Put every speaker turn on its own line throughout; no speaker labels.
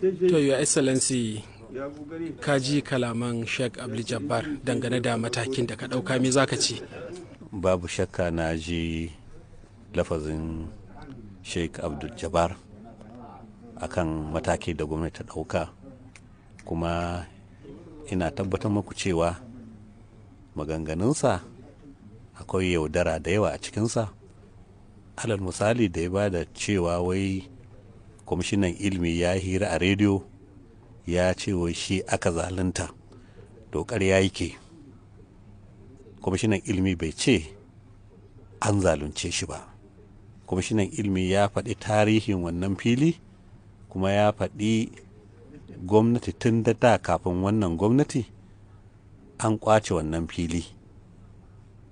To, Your Excellency, ka ji kalaman Sheikh Abduljabbar dangane da matakin da ka ɗauka, me za ka ce?
Babu shakka na ji lafazin Sheikh Abduljabbar akan mataki da gwamnati ta ɗauka, kuma ina tabbatar muku cewa maganganunsa akwai yaudara da yawa a cikinsa. Alal misali da ya ba da cewa wai kwamishinan ilimi ya hira a rediyo ya ce wai shi aka zalunta, to ƙarya yake. Kwamishinan ilimi bai ce an zalunce shi ba. Kwamishinan ilimi ya faɗi tarihin wannan fili, kuma ya faɗi gwamnati tun da kafin wannan gwamnati an ƙwace wannan fili.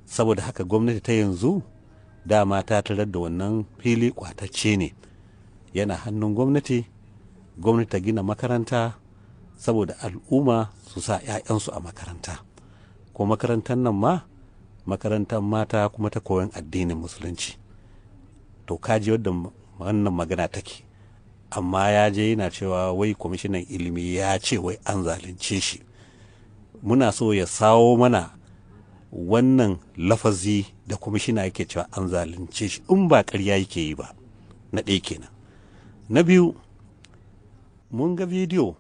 Saboda haka gwamnati ta yanzu dama ta tarar da wannan fili ƙwatacce ne, yana hannun gwamnati. Gwamnati ta gina makaranta saboda al'umma su sa 'ya'yansu a makaranta, ko makarantar nan ma makarantar mata kuma ta koyon addinin musulunci. To kaji wadda wannan magana take, amma ya je yana cewa wai kwamishinan ilimi ya ce wai an zalunce shi. Muna so ya sawo mana wannan lafazi da kwamishina yake cewa an zalunce shi, in ba ƙarya yake yi ba. Na ɗaya kenan. Na biyu, mun ga bidiyo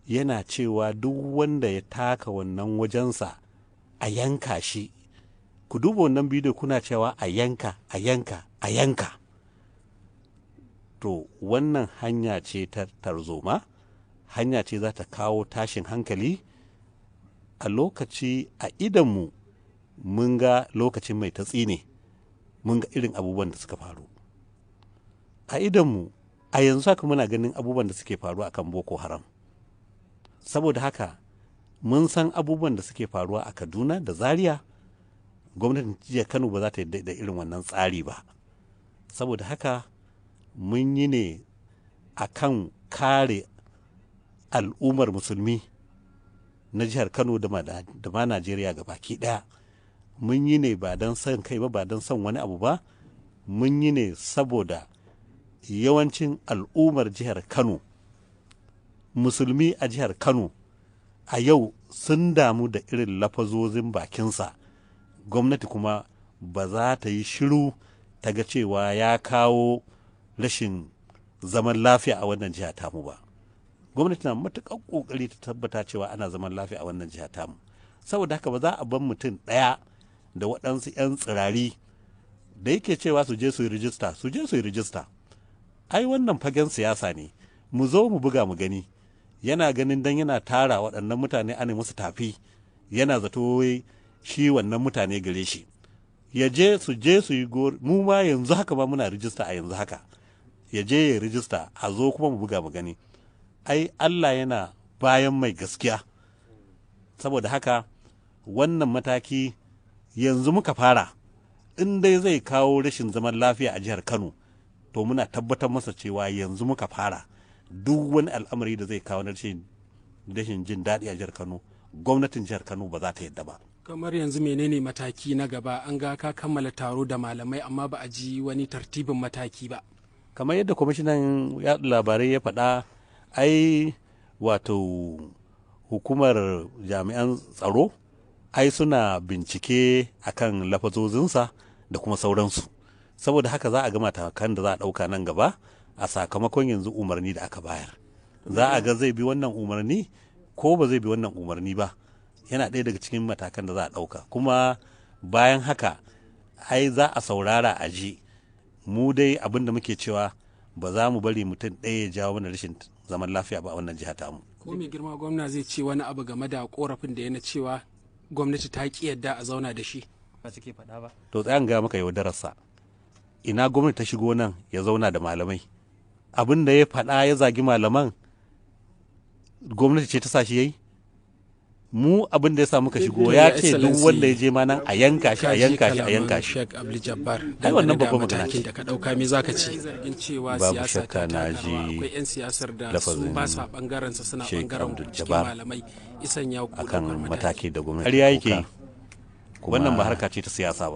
yana cewa duk wanda ya taka wannan wajensa a yanka shi. Ku duba wannan bidiyo, kuna cewa a yanka, a yanka, a yanka. To wannan hanya ce ta tarzoma, hanya ce za ta kawo tashin hankali. A lokaci a idanmu mun ga lokacin mai tatsi ne, mun ga irin abubuwan da suka faru a idanmu. A yanzu haka muna ganin abubuwan da suke faru a kan Boko Haram. Saboda haka mun san abubuwan da suke faruwa a Kaduna da Zaria. Gwamnatin jihar Kano ba za ta yarda da irin wannan tsari ba. Saboda haka mun yi ne a kan kare al'ummar musulmi na jihar Kano da ma Najeriya ga baki ɗaya. Mun yi ne ba don son kai ba don son wani abu ba. Mun yi ne saboda yawancin al'ummar jihar Kano, musulmi a jihar Kano, a yau sun damu da irin lafazozin bakinsa. Gwamnati kuma ba za ta yi shiru ta ga cewa ya kawo rashin zaman lafiya a wannan jiha tamu ba. Gwamnati na matuƙar ƙoƙari ta tabbata cewa ana zaman lafiya a wannan jiha tamu. Saboda haka ba za a bar mutum ɗaya da waɗansu 'yan tsirari da yake cewa su je su yi rijista, su je su yi rijista. Ai wannan fagen siyasa ne, mu zo mu buga mu gani. Yana ganin dan yana tara waɗannan mutane ana musu tafi, yana zato shi wannan mutane gare shi. Ya je su yi mu ma yanzu haka ba muna rijista a yanzu haka. Ya je ya rijista, a zo kuma mu buga mu gani. Ai Allah yana bayan mai gaskiya. Saboda haka wannan mataki yanzu muka fara. In dai zai kawo rashin zaman lafiya a jihar Kano, to muna tabbatar masa cewa yanzu muka fara. Duk wani al'amari da zai kawo rashin jin daɗi a jihar Kano, gwamnatin jihar Kano ba za ta yadda ba.
Kamar yanzu menene mataki na gaba? An ga ka kammala taro da malamai amma ba a ji wani tartibin mataki ba.
Kamar yadda kwamishinan yaɗa labarai ya faɗa, ai wato hukumar jami'an tsaro ai suna bincike akan lafazozinsa da kuma sauransu. Saboda haka za a ga matakan da za a ɗauka nan gaba a sakamakon yanzu umarni da aka bayar. Za a ga zai bi wannan umarni ko ba zai bi wannan umarni ba. Yana ɗaya daga cikin matakan da za a ɗauka. Kuma bayan haka ai za a saurara a ji. Mu dai abin da muke cewa ba za mu bari mutum ɗaya ya jawo mana rashin zaman lafiya ba a wannan jiha tamu.
Ko mai girma gwamna zai ce wani abu game da korafin da yana cewa gwamnati ta ki yadda a zauna da shi? Ba suke faɗa ba. To tsayan ga maka yaudararsa. Ina gwamnati ta shigo nan ya zauna da malamai? Abin da ya faɗa ya zagi malaman, gwamnati ce ta sa shi yayi? Mu abin da ya sa muka shigo ya ce duk wanda ya je ma nan a yanka shi, a yanka shi, a yanka shi. Sheikh Abduljabbar,
ai wannan babban magana
matakin da ka dauka, me zaka ce?
Babu shakka na ji
akwai 'yan siyasar da su ba sa bangaren sa, suna bangaren cikin malamai. Isan ya
akan mataki da gwamnati. Ƙarya yake, wannan ba harka ce ta siyasa ba.